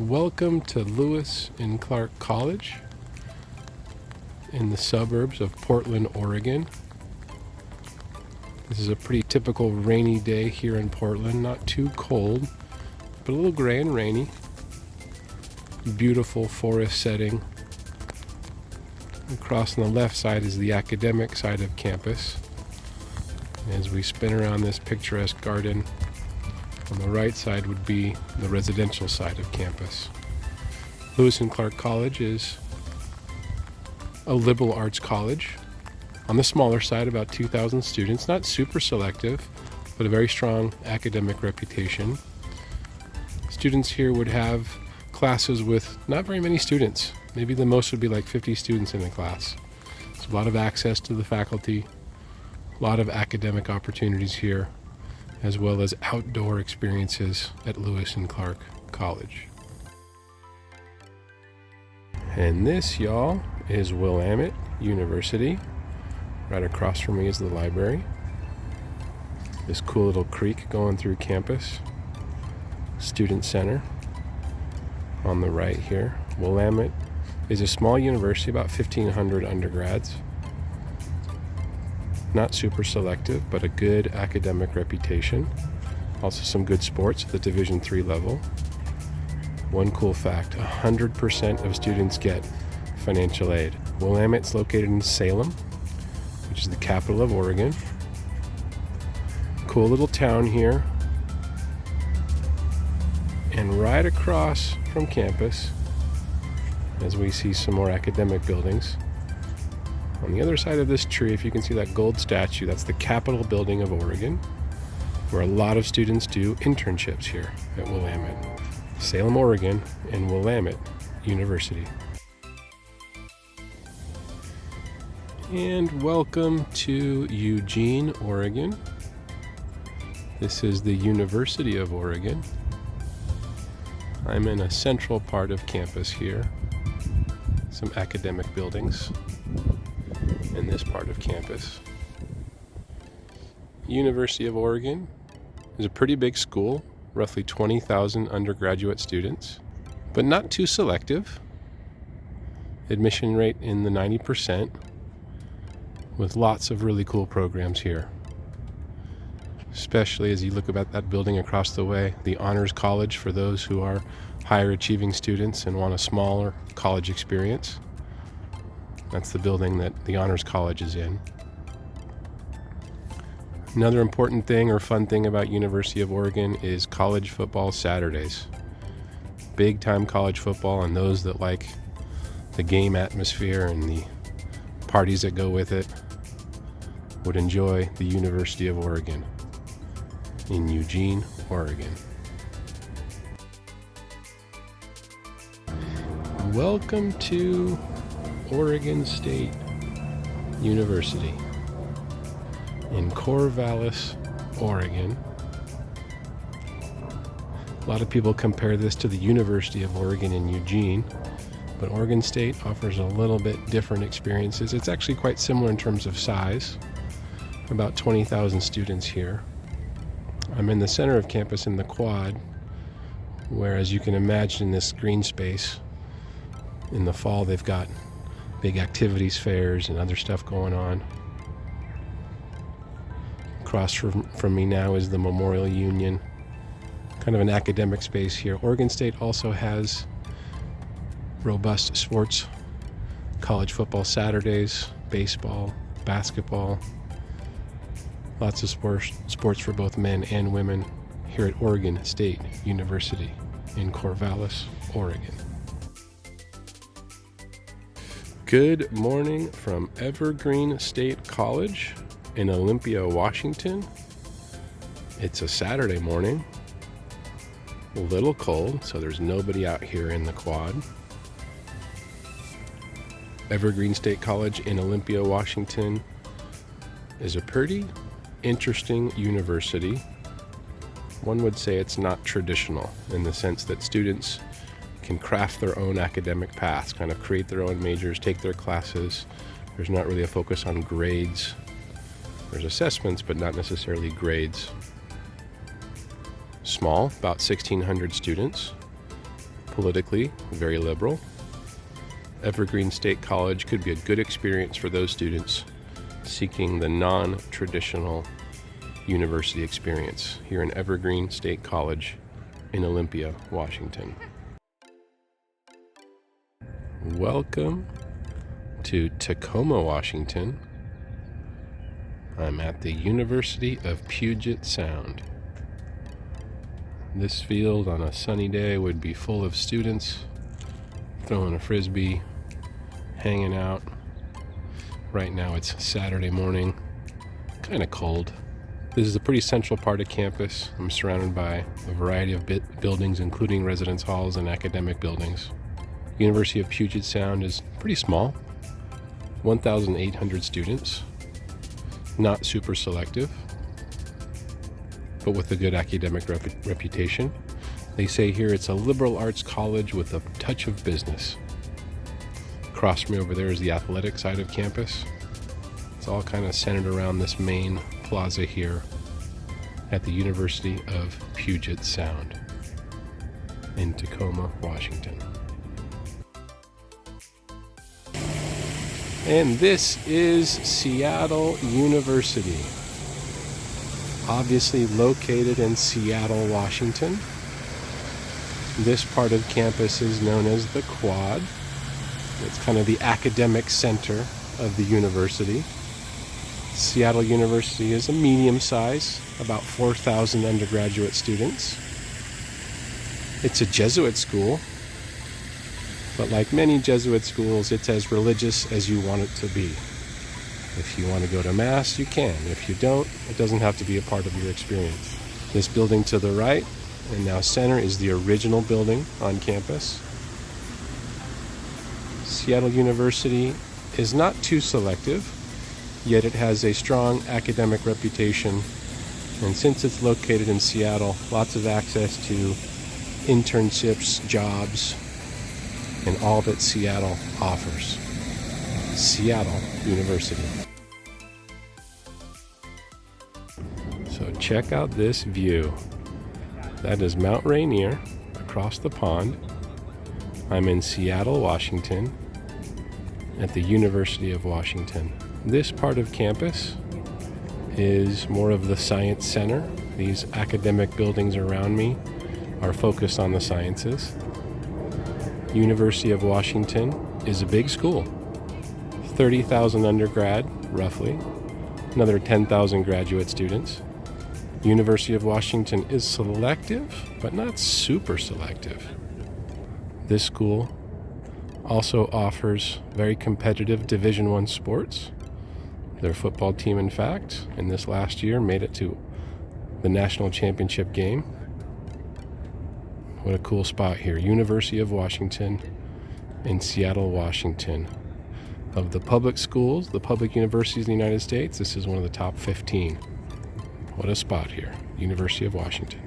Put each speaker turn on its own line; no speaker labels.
Welcome to Lewis and Clark College in the suburbs of Portland, Oregon. This is a pretty typical rainy day here in Portland. Not too cold, but a little gray and rainy. Beautiful forest setting. Across on the left side is the academic side of campus. As we spin around this picturesque garden, on the right side would be the residential side of campus. Lewis and Clark College is a liberal arts college. On the smaller side, about 2,000 students, not super selective, but a very strong academic reputation. Students here would have classes with not very many students. Maybe the most would be like 50 students in a class. So a lot of access to the faculty, a lot of academic opportunities here, as well as outdoor experiences at Lewis and Clark College. And this, y'all, is Willamette University. Right across from me is the library. This cool little creek going through campus. Student Center on the right here. Willamette is a small university, about 1,500 undergrads. Not super selective, but a good academic reputation. Also some good sports at the Division III level. One cool fact, 100% of students get financial aid. Willamette's located in Salem, which is the capital of Oregon. Cool little town here. And right across from campus, as we see some more academic buildings, on the other side of this tree, if you can see that gold statue, that's the Capitol building of Oregon, where a lot of students do internships here at Willamette. Salem, Oregon, and Willamette University. And welcome to Eugene, Oregon. This is the University of Oregon. I'm in a central part of campus here. Some academic buildings in this part of campus. University of Oregon is a pretty big school, roughly 20,000 undergraduate students, but not too selective. Admission rate in the 90%, with lots of really cool programs here. Especially as you look at that building across the way, the Honors College for those who are higher achieving students and want a smaller college experience. That's the building that the Honors College is in. Another important thing or fun thing about University of Oregon is college football Saturdays. Big time college football, and those that like the game atmosphere and the parties that go with it would enjoy the University of Oregon in Eugene, Oregon. Welcome to Oregon State University in Corvallis, Oregon. A lot of people compare this to the University of Oregon in Eugene, but Oregon State offers a little bit different experiences. It's actually quite similar in terms of size, about 20,000 students here. I'm in the center of campus in the quad, where, as you can imagine, this green space, in the fall they've got big activities, fairs, and other stuff going on. Across from me now is the Memorial Union, kind of an academic space here. Oregon State also has robust sports, college football Saturdays, baseball, basketball, lots of sports for both men and women here at Oregon State University in Corvallis, Oregon. Good morning from Evergreen State College in Olympia, Washington. It's a Saturday morning, a little cold, so there's nobody out here in the quad. Evergreen State College in Olympia, Washington is a pretty interesting university. One would say it's not traditional in the sense that students can craft their own academic paths, kind of create their own majors, take their classes. There's not really a focus on grades. There's assessments, but not necessarily grades. Small, about 1,600 students. politically very liberal. Evergreen State College could be a good experience for those students seeking the non-traditional university experience here in Evergreen State College in Olympia, Washington. Welcome to Tacoma, Washington. I'm at the University of Puget Sound. This field on a sunny day would be full of students throwing a frisbee, hanging out. Right now it's Saturday morning, kind of cold. This is a pretty central part of campus. I'm surrounded by a variety of buildings, including residence halls and academic buildings. University of Puget Sound is pretty small, 1,800 students, not super selective, but with a good academic reputation. They say here it's a liberal arts college with a touch of business. Across from me over there is the athletic side of campus. It's all kind of centered around this main plaza here at the University of Puget Sound in Tacoma, Washington. And this is Seattle University, obviously located in Seattle, Washington. This part of campus is known as the Quad. It's kind of the academic center of the university. Seattle University is a medium size, about 4,000 undergraduate students. It's a Jesuit school, but like many Jesuit schools, it's as religious as you want it to be. If you want to go to Mass, you can. If you don't, it doesn't have to be a part of your experience. This building to the right, and now center, is the original building on campus. Seattle University is not too selective, yet it has a strong academic reputation. And since it's located in Seattle, lots of access to internships, jobs, and all that Seattle offers. Seattle University. So check out this view. That is Mount Rainier across the pond. I'm in Seattle, Washington, at the University of Washington. This part of campus is more of the science center. These academic buildings around me are focused on the sciences. University of Washington is a big school. 30,000 undergrad, roughly. Another 10,000 graduate students. University of Washington is selective, but not super selective. This school also offers very competitive Division I sports. Their football team, in fact, in this last year made it to the national championship game. What a cool spot here. University of Washington in Seattle, Washington. Of the public schools, the public universities in the United States, this is one of the top 15. What a spot here. University of Washington.